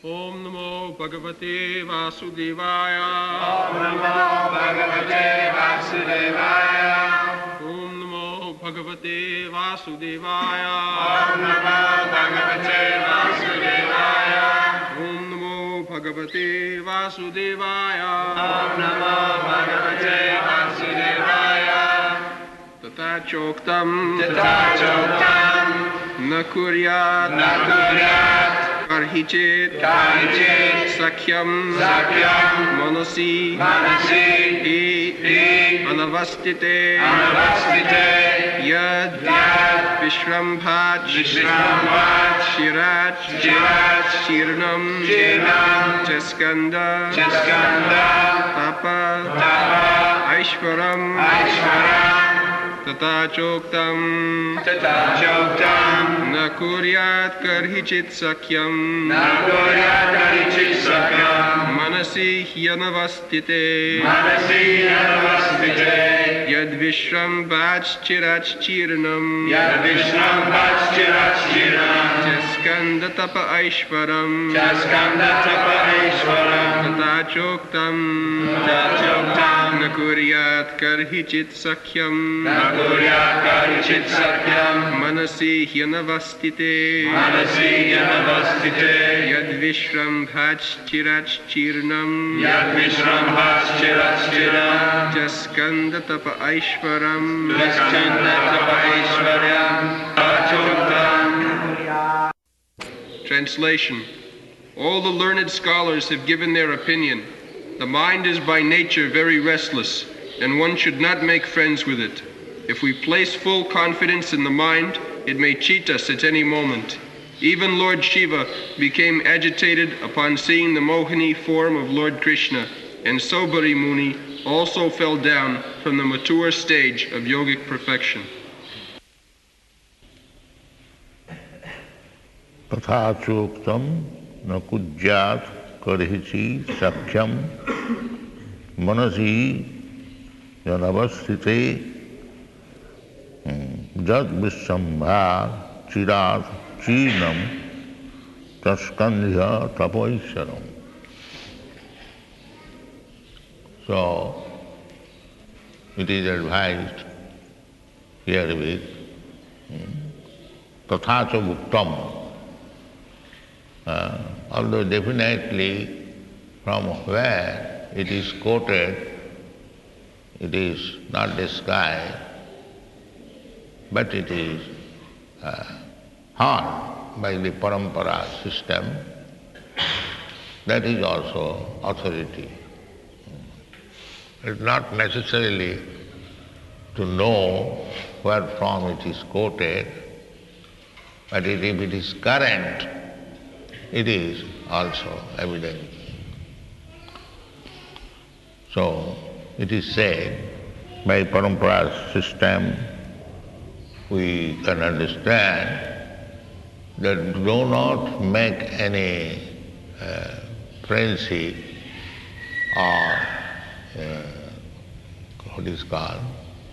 Om Namo Bhagavate Vasudevaya. Om Namo Bhagavate Vasudevaya. Om Namo Bhagavate Vasudevaya. Om Namo Bhagavate Vasudevaya. Om Namo Bhagavate Vasudevaya. Om Namo Bhagavate Vasudevaya. Tata Choktam Tata Choktam Nakuryat Nakuryat Karhichit Sakyam Manasi Anavastite Yad Vishrambhat Shirat Shirnam Chaskanda Tapa Aishwaram Tata Choktam Nakuryat Karhichit Sakyam Manasi Hyanavastite Yad Vishrambhat Chirat Chirnam Chaskanda Tapa Aishwaram Tata Choktam Nakuryat Karhichit Sakyam Manasi Hyanavastite Yad Vishrambhat Chirat Chirnam Jaskanda Tapa Aishwaram Translation. All the learned scholars have given their opinion. The mind is by nature very restless, and one should not make friends with it. If we place full confidence in the mind, it may cheat us at any moment. Even Lord Shiva became agitated upon seeing the Mohini form of Lord Krishna, and Sobari Muni also fell down from the mature stage of yogic perfection. Tatha choktam nakujyat karhichi sakyam manasi yanavastite jad vishambha chirat chinam taskandhya tapoisharam. So, it is advised herewith tatha choktam. Although definitely from where it is quoted, it is not described, but it is heard by the parampara system. That is also authority. It's not necessarily to know where from it is quoted, but if it is current, it is also evident. So, it is said, by parampara system, we can understand that do not make any friendship or what is called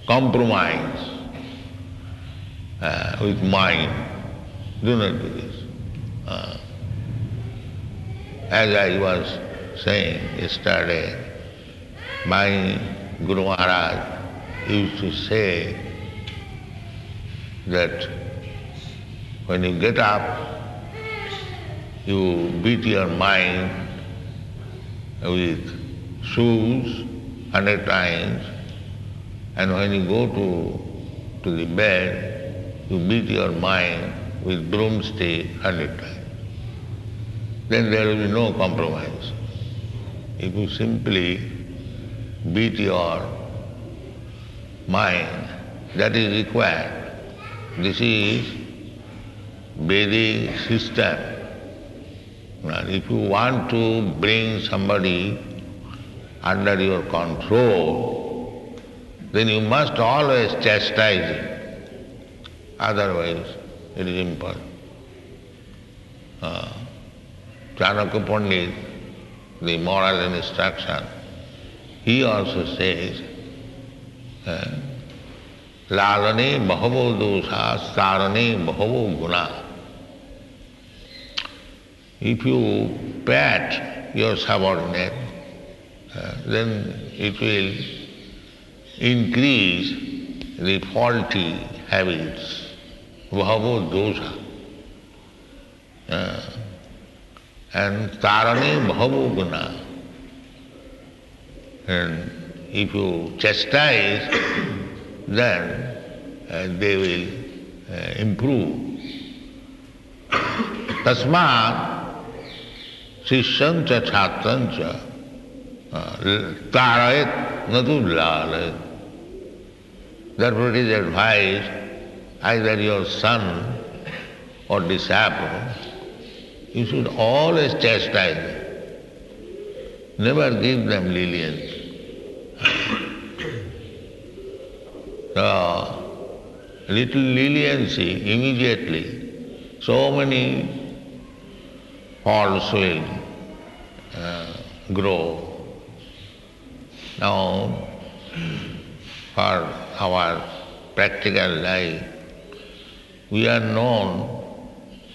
compromise with mind. Do not do this. As I was saying yesterday, my Guru Maharaj used to say that when you get up, you beat your mind with shoes 100 times, and when you go to the bed, you beat your mind with broomstick 100 times. Then there will be no compromise. If you simply beat your mind, that is required. This is Vedic system. Now, if you want to bring somebody under your control, then you must always chastise him. Otherwise, it is impossible. Chanakya Pandit, the moral instruction, he also says, Lalane bahavo dosha, sarane bahavo guna. If you pat your subordinate, then it will increase the faulty habits, bhavo dosha. And tarane bhavo guna. And if you chastise, then they will improve. Tasmat sishyancha chhatrancha tarayat natu lalayat. Therefore it is advised either your son or disciple, you should always chastise them. Never give them lenience. So, little leniency immediately, so many faults will grow. Now, for our practical life, we are known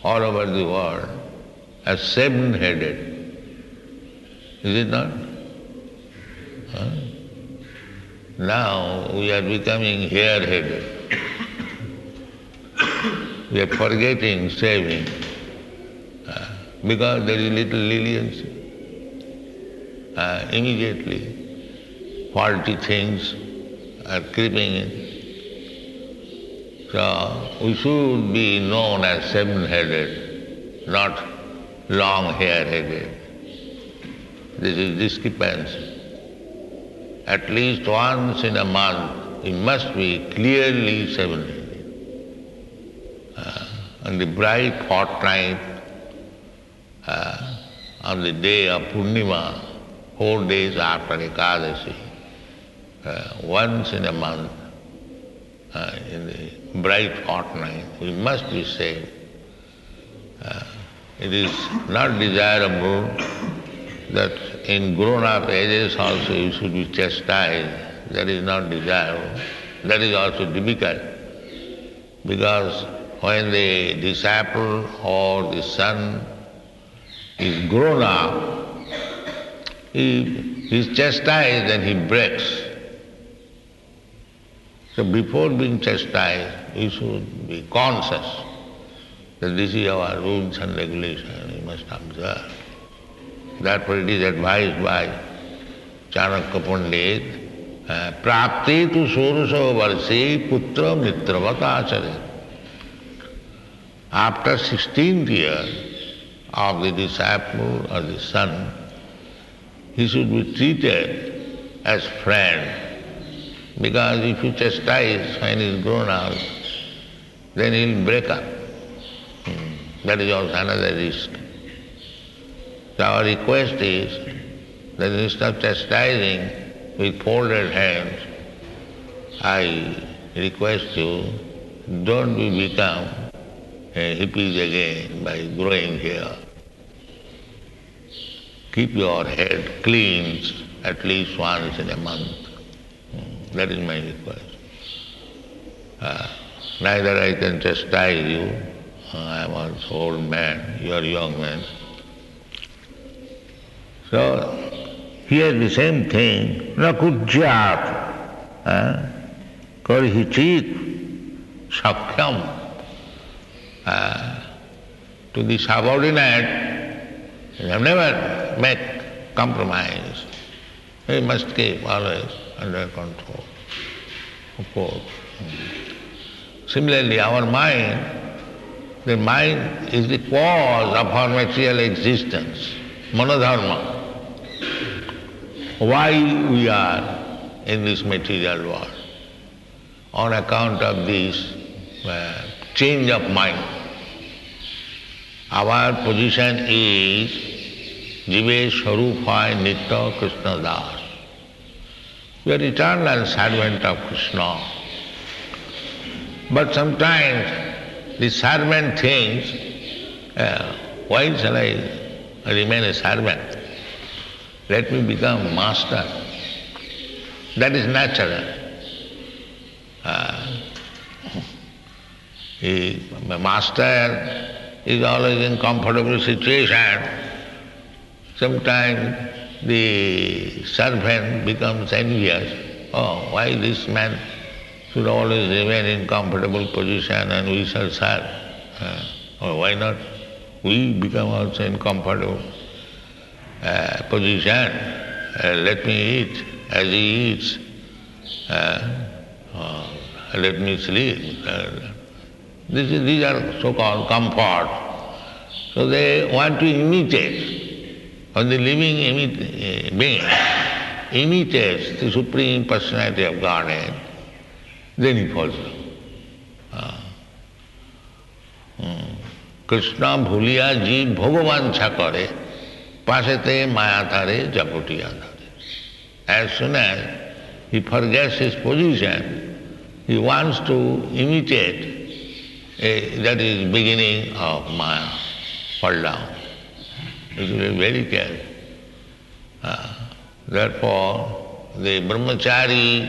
all over the world as seven-headed. Is it not? Huh? Now we are becoming hare-headed. We are forgetting saving because there is little leniency. Immediately faulty things are creeping in. So we should be known as seven-headed, not long hair-headed. This is discrepancy. At least once in a month, it must be clearly seven-headed. On the bright fortnight, on the day of Purnima, 4 days after Ekadashi, once in a month, in the bright fortnight, we must be saved. It is not desirable that in grown-up ages also you should be chastised. That is not desirable. That is also difficult. Because when the disciple or the son is grown up, he is chastised and he breaks. So before being chastised, we should be conscious that this is our rules and regulations, we must observe. Therefore it is advised by Chanakya Pandit, prapte tu sorusha varse putra mitravat acharet. After 16th year of the disciple or the son, he should be treated as friend. Because if you chastise when he is grown up, then he will break up. That is also another risk. So our request is that instead of chastising with folded hands, I request you, don't become hippies again by growing hair. Keep your head cleansed at least once in a month. That is my request. Neither I can chastise you, I am also old man, you are young man. So, here the same thing, na kujjat, karihichit, sakhyam. To the subordinate, you have never make compromise. You must keep always under control, of course. Similarly, our mind, the mind is the cause of our material existence, manodharma. Why we are in this material world? On account of this change of mind. Our position is Jive Swarupai Nitya Krishna Das. We are eternal servant of Krishna. But sometimes the servant thinks, why shall I remain a servant? Let me become master. That is natural. The master is always in comfortable situation Sometimes the servant becomes envious. Oh, why this man should always remain in comfortable position and we shall serve? Or why not we become also in comfortable position? Let me eat as he eats. Let me sleep. These are so-called comfort. So they want to imitate. When the living being imitates the Supreme Personality of Godhead, then he falls down. Krishna bhuliya jeev bhogavansha kare, pasete mayatare japutiyadare. As soon as he forgets his position, he wants to imitate, that is beginning of maya, fall down. You should be very careful. Therefore, the brahmachari,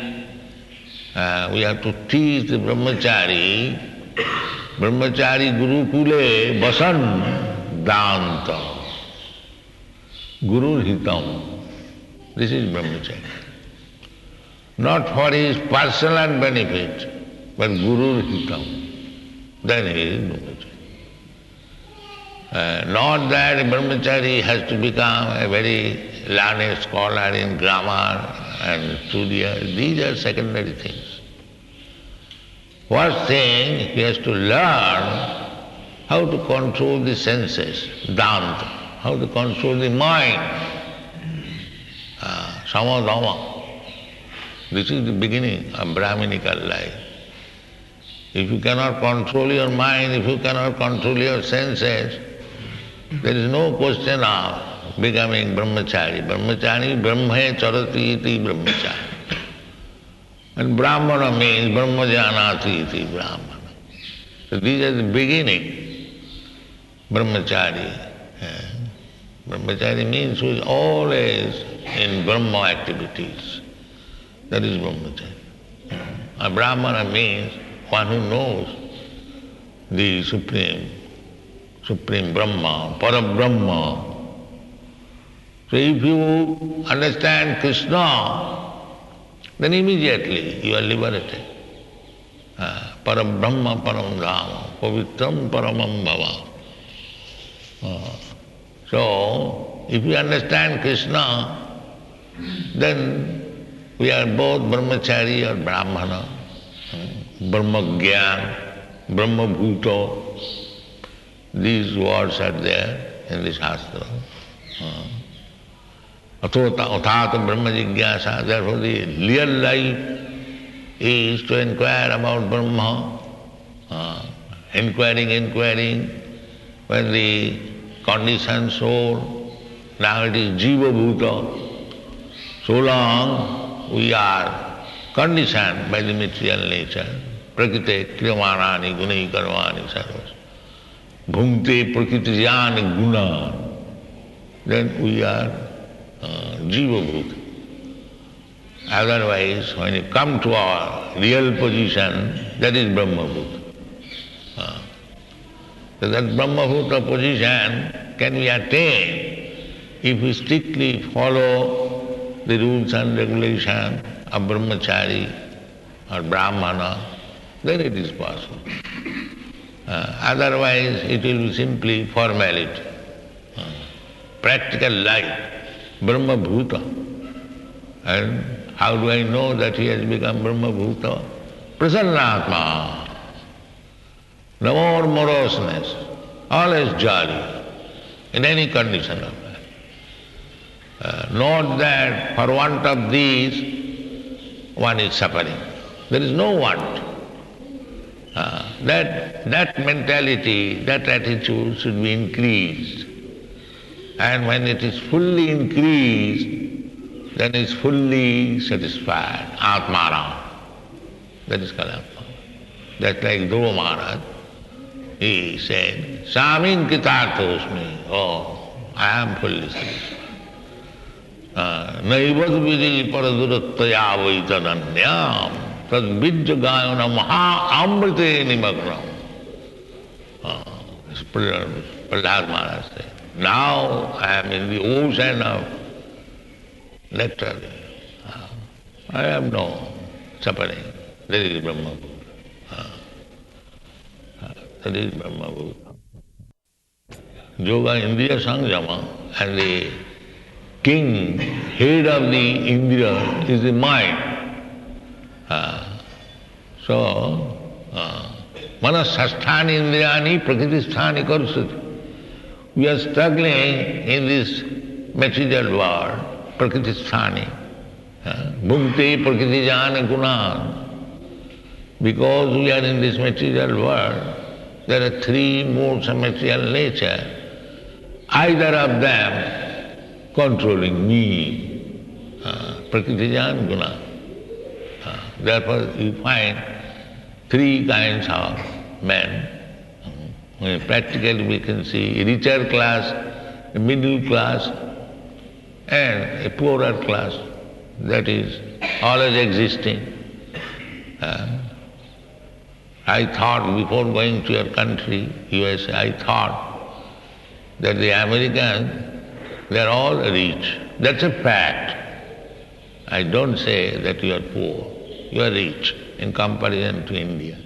we have to teach the brahmachari gurukule basan danta, guru hitam. This is brahmachari. Not for his personal benefit, but guru hitam. Then he is brahmachari. Not that brahmachari has to become a very learned scholar in grammar and studia. These are secondary things. First thing, he has to learn how to control the senses, danta, how to control the mind, samadhama. This is the beginning of Brahminical life. If you cannot control your mind, if you cannot control your senses, there is no question of becoming brahmachari. Brahmachari, brahme charati iti brahmachari. And brahmana means brahma janati iti brahmana. So these are the beginning. Brahmachari. Brahmachari means who is always in brahma activities. That is brahmachari. A brahmana means one who knows the Supreme Brahma, Parabrahma. So if you understand Krishna, then immediately you are liberated. Parabrahma param dhama, pavitram paramam bhava. So, if you understand Krishna, then we are both brahmachari or brahmana, brahmagyan, brahmabhuta. These words are there in the Shastra. Athata brahma jigyasa. Therefore the real life is to inquire about Brahma, inquiring, when the conditioned soul, now it is jiva bhuta. So long we are conditioned by the material nature, prakriti kriyamanani gunai karmani sarvas. Bhungte prakritiyan guna, then we are jiva bhuta. Otherwise, when you come to our real position, that is Brahma bhuta. So that Brahma bhuta position can be attained if we strictly follow the rules and regulations of brahmachari or brahmana, then it is possible. Otherwise, it will be simply formality. Practical life, Brahma bhuta. And how do I know that he has become Brahma bhuta? Prasannatma. No more moroseness, always jolly, in any condition of life. Not that for want of these, one is suffering. There is no want. That mentality, that attitude should be increased. And when it is fully increased, then it is fully satisfied. Atmana. That is called Atmana. That's like Dhruva Maharaj. He said, Samin kitarthosmi. Oh, I am fully satisfied. Naivad vidi paradurattaya vaitadanyam. Tad vidya gayana maha amrite nimagram. Prahlad Maharaj said. Now I am in the ocean of nectar. I have no suffering. That is Brahma Bhuta. That is Brahma Bhuta. Yoga Indriya Sanjama, and the king, head of the Indriya is the mind. So, Manasasthani Indriyani Prakritisthani Karusati. We are struggling in this material world, Prakritisthani. Bhukti Prakritijana Gunan. Because we are in this material world, there are three modes of material nature. Either of them controlling me, Prakritijan Guna. Therefore you find three kinds of men. Practically we can see a richer class, a middle class, and a poorer class. That is always existing. I thought before going to your country, USA, I thought that the Americans, they are all rich. That's a fact. I don't say that you are poor. You are rich in comparison to India.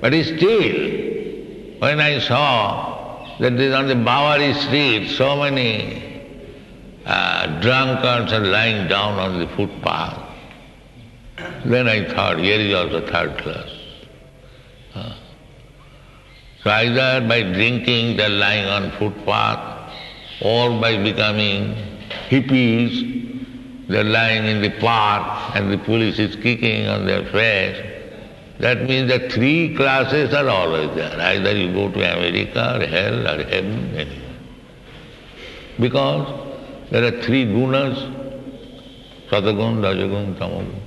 But still, when I saw that there on the Bowery Street so many drunkards are lying down on the footpath, then I thought, here is also third class. So either by drinking they're lying on footpath, or by becoming hippies, they're lying in the park and the police is kicking on their face. That means that three classes are always there. Either you go to America or hell or heaven, anywhere. Because there are three gunas, Satagun, Rajagun, Tamagun,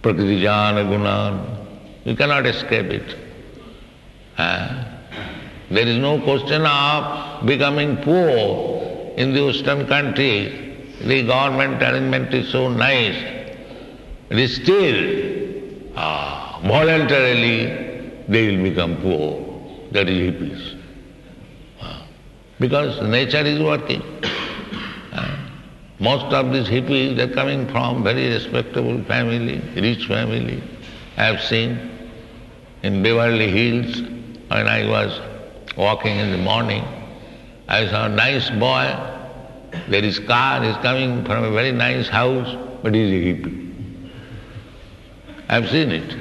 Prakritijana Gunan. You cannot escape it. There is no question of becoming poor in the Western countries. The government arrangement is so nice. It is still voluntarily they will become poor. That is hippies. Because nature is working. Most of these hippies, they are coming from very respectable family, rich family. I have seen in Beverly Hills, when I was walking in the morning, I saw a nice boy. There is car, he is coming from a very nice house, but he is a hippie. I have seen it.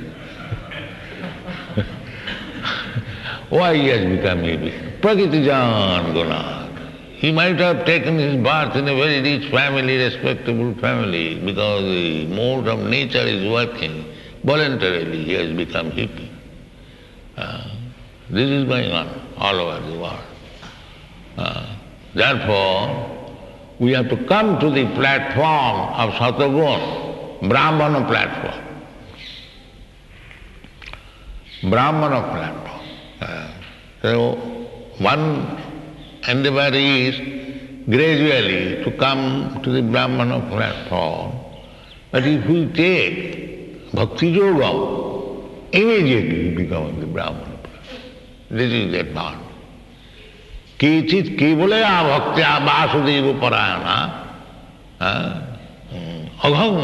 Why he has become hippie? Prakritijan Gunad. He might have taken his birth in a very rich family, respectable family, because the mode of nature is working. Voluntarily he has become hippie. This is going on all over the world. Therefore, we have to come to the platform of Satagun, Brahmana platform. Brahmana platform. So, one endeavor is gradually to come to the Brahmana platform. But if we take Bhakti Yoga, immediately we become the Brahmana. This is the advantage. Kichit kivalaya bhaktya vasudeva parayana agham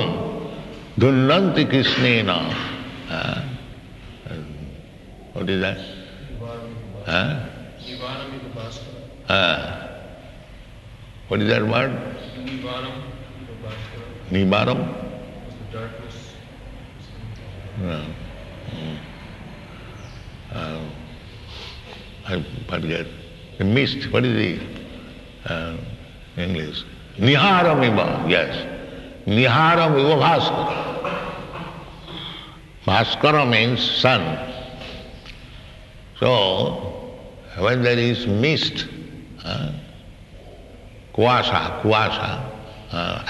dhunnanti krishnena. What is that? What is that word? Nivaram. Darkness. I forget. The mist, what is the English? Niharam iva, yes. Niharam iva bhaskara. Bhaskara means sun. So, when there is mist, kuasa,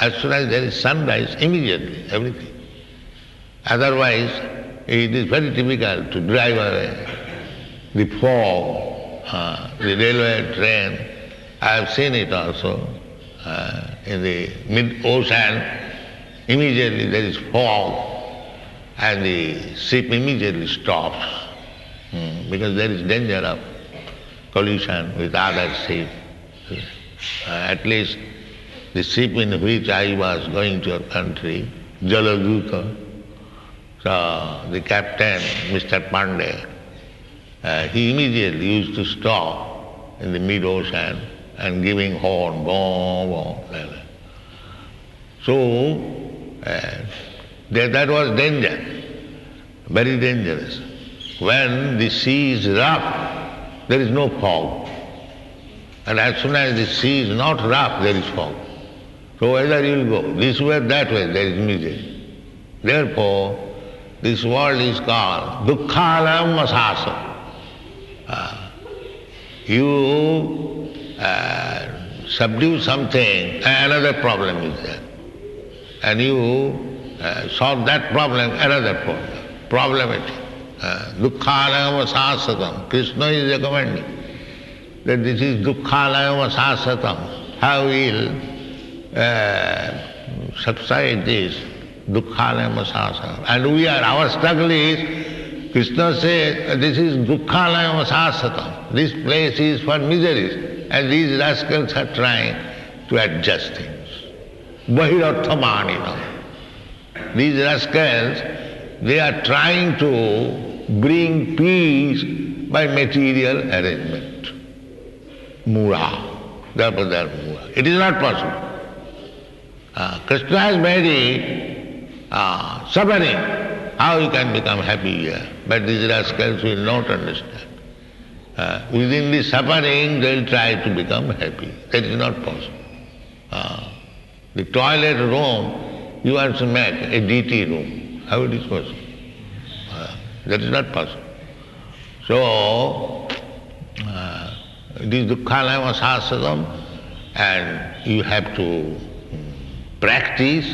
as soon as there is sunrise, immediately, everything. Otherwise, it is very difficult to drive away the fog, the railway train. I have seen it also in the mid-ocean. Immediately there is fog and the ship immediately stops because there is danger of collision with other ships. At least the ship in which I was going to your country, Jaladuta, so the captain, Mr. Pandey, he immediately used to stop in the mid-ocean and giving horn, boom, boom, like that. So, that was danger, very dangerous. When the sea is rough, there is no fog. And as soon as the sea is not rough, there is fog. So whether you will go this way or that way, there is misery. Therefore, this world is called dukkhalayam asasa. You subdue something, another problem is there. And you solve that problem, another problem. Problematic. Dukkhalayam asasatam. Krishna is recommending that this is dukkhalayam asasatam. How will subside this dukkhalayam asasatam? And our struggle is, Krishna says, this is dukkhalayam asasatam. This place is for miseries. And these rascals are trying to adjust things. Bahirarthamanina. These rascals, they are trying to bring peace by material arrangement. Mura. Therefore they are mura. It is not possible. Krishna has made it suffering. How you can become happy here? But these rascals will not understand. Within the suffering, they will try to become happy. That is not possible. The toilet room, you want to make a DT room. How it is possible? That is not possible. So, it is dukkhalayam asasatam, and you have to practice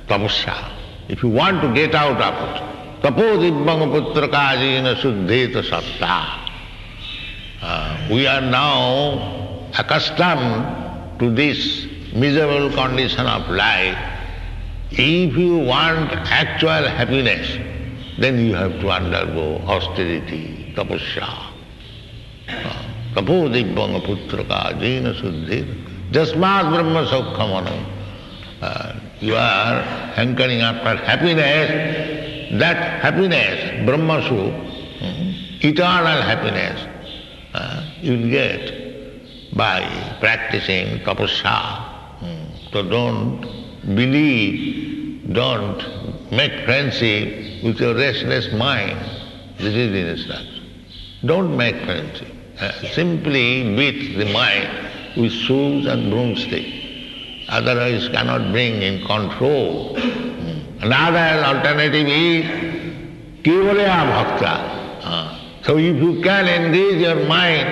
tapasya. If you want to get out of it, tapo dibbang putra kajina suddheta satta. We are now accustomed to this miserable condition of life. If you want actual happiness, then you have to undergo austerity, tapasya. Tapo dibbang putra kajina suddheta. Jasmat brahma saukhamanam. You are hankering after happiness. That happiness, brahmasu, eternal happiness, you will get by practicing tapasya. So don't believe, don't make friendship with your restless mind. This is the instruction. Don't make friendship. Simply beat the mind with shoes and broomstick. Otherwise cannot bring in control. Another alternative is kevalaya bhakta. So if you can engage your mind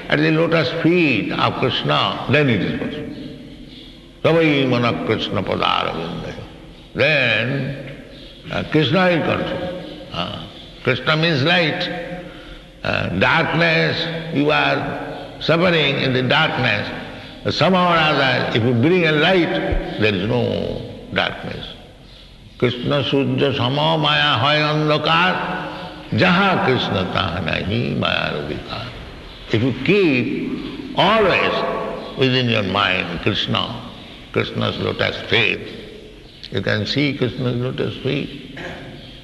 at the lotus feet of Krishna, then it is possible. Savai mana Krishna padaravindayo. Then Krishna will control. Krishna means light. Darkness, you are suffering in the darkness. Somehow or other, if you bring a light, there is no darkness. Krishna sujja sama maya hoy andhakar, jaha Krishna taha nahi maya radhikar. If you keep always within your mind Krishna, Krishna's lotus feet, you can see Krishna's lotus feet.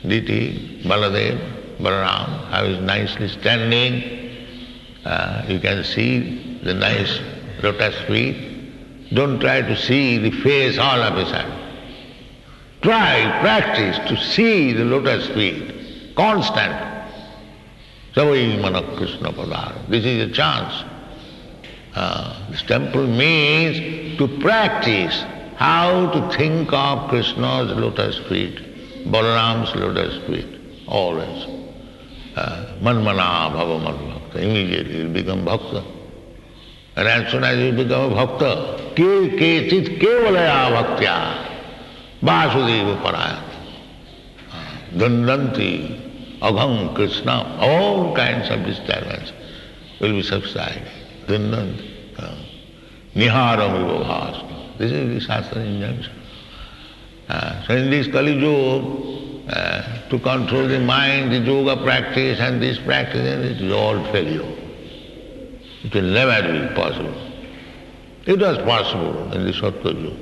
Diti, Baladev, Balaram, how he is nicely standing. You can see the nice lotus feet. Don't try to see the face all of a sudden. Try, practice to see the lotus feet, constant. Savai mana Krishna padara. This is a chance. This temple means to practice how to think of Krishna's lotus feet, Balaram's lotus feet, always. Manmana bhava madbhakta. Immediately you become bhakta. And as soon as you become a bhakta, kechit kevalaya bhaktya, Vasudeva paraya, dandanti, agham Krishna, all kinds of disturbance will be subsided. Dandanti, niharam vibhavasana. This is the Shastra injunction. So in this Kali Yuga, to control the mind, the yoga practice and this practice, it is all failure. It will never be possible. It was possible in the Satyajug.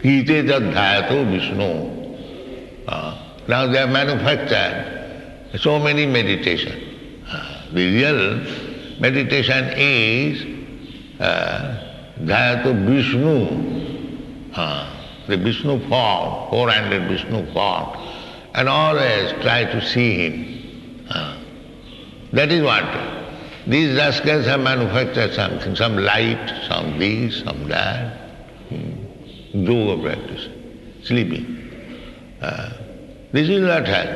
Kite Jadhayato Vishnu. Now they have manufactured so many meditation. The real meditation is Dhayato Vishnu, the Vishnu form, 400 Vishnu form, and always try to see him. That is what. These rascals have manufactured something, some light, some this, some that. Yoga practice, sleeping. This will not help.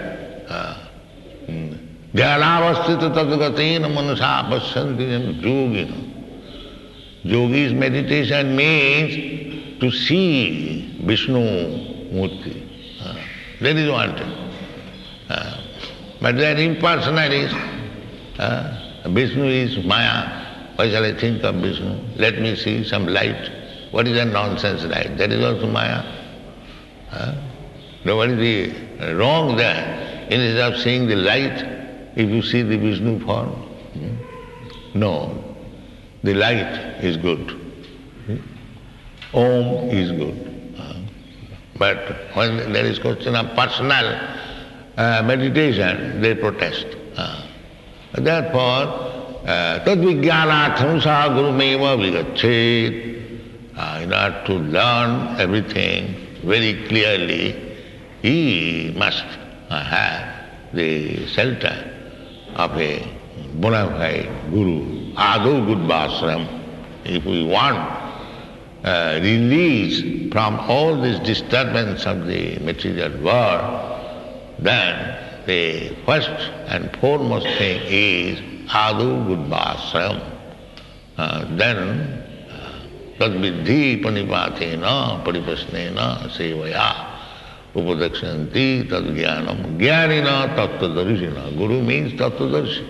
Dhyanavastita tadgatena manasa pasyanti yogina. Yogi's meditation means to see Vishnu Murti. That is wanted. But they are impersonalists. Vishnu is Maya. Why shall I think of Vishnu? Let me see some light. What is that nonsense light? That is also Maya. What is the wrong there? Instead of seeing the light, if you see the Vishnu form, no, the light is good. Om is good. But when there is question of personal meditation, they protest. Therefore, tadvijnanatham sa gurumeva vigachet. In order to learn everything very clearly, he must have the shelter of a bona fide guru, adu gudvasram. If we want release from all this disturbance of the material world, then the first and foremost thing is adu gudvasram. Then tadviddhi panipatena paripasnena sevaya upadakshanti tadgyanam jnanina tattvadarshina. Guru means tattvadarshi.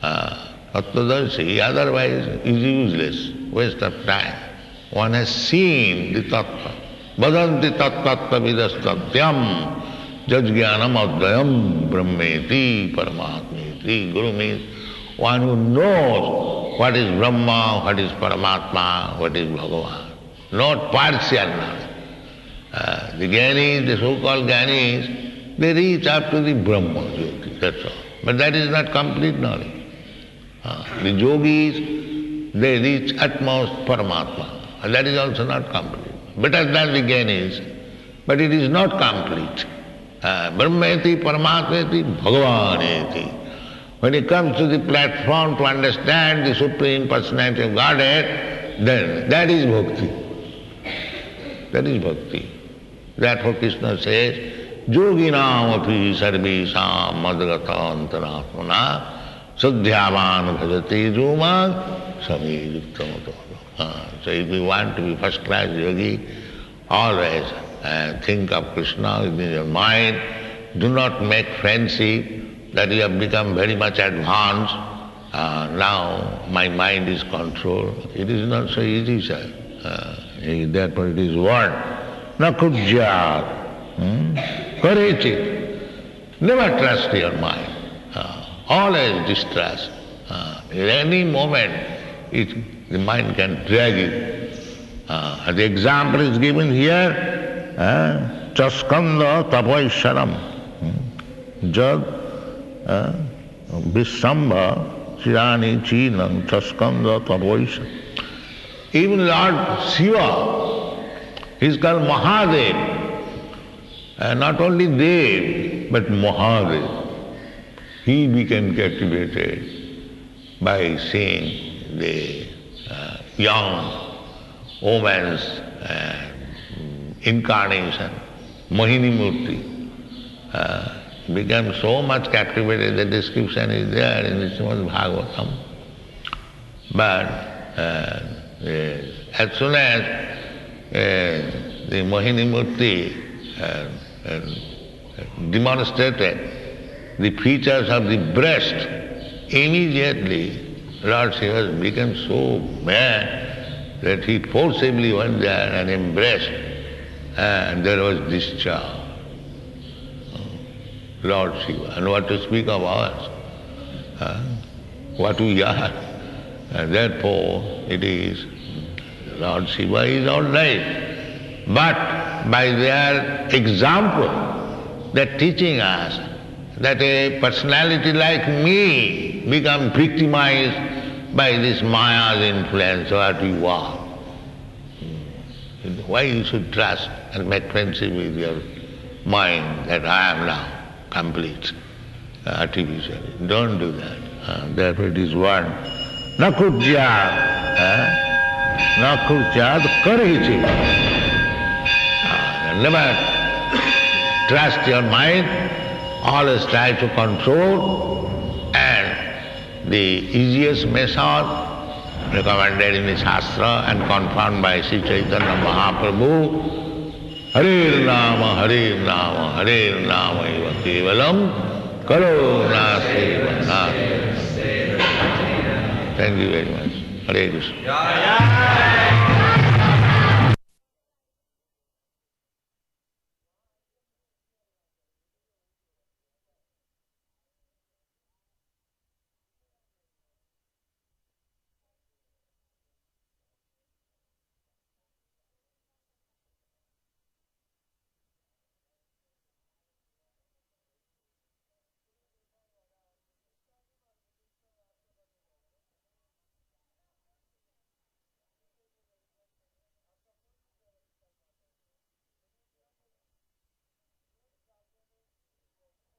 Tattvadarshi otherwise is useless, waste of time. One has seen the tattva. Vadanti tattva vidastatyam jajjnanam advayam brahmeti paramatmeti. Guru means one who knows what is Brahma, what is Paramatma, what is Bhagavan. Not partial knowledge. The Jnanis, the so-called Jnanis, they reach up to the Brahma Jyoti, that's all. But that is not complete knowledge. The Yogis, they reach utmost Paramatma. And that is also not complete. Better than the Jnanis, but it is not complete. Brahmeti, Paramatmeti, Bhagavaneti. When he comes to the platform to understand the Supreme Personality of Godhead, then that is bhakti. That is bhakti. Therefore Krishna says, Yoginam api sarvesam madgata antaratmana sadhyavan bhajate jumag sami yuktamato. So if you want to be first class yogi, always think of Krishna within your mind. Do not make friendship that you have become very much advanced. Now my mind is controlled. It is not so easy, sir. Therefore it is what? Nakujyat. Courage it. Never trust your mind. Always distrust. At any moment the mind can drag you. The example is given here. Chaskanda tapaisharam. Jad Vishambha Shirani Chinam Chaskanda Tapoisha. Even Lord Shiva, he is called Mahadev. Not only Dev, but Mahadev. He became captivated by seeing the young woman's incarnation, Mohini Murti. Became so much captivated, the description is there in the Srimad Bhagavatam. But as soon as the Mohini Murti demonstrated the features of the breast, immediately Lord Shiva became so mad that he forcibly went there and embraced, and there was discharge. Lord Shiva. And what to speak of ours? what we are. And therefore it is, Lord Shiva is all right. But by their example, they're teaching us that a personality like me become victimized by this Maya's influence, what you are. Why you should trust and make friendship with your mind that I am now complete, artificially. Don't do that. Therefore it is one. Nakurja, nakurja, karichi. Never trust your mind, always try to control, and the easiest method recommended in the Shastra and confirmed by Sri Chaitanya Mahaprabhu, Hare Nama, Hare Nama, Hare Nama eva kevalam, karuna seva. Thank you very much. Hare Krishna.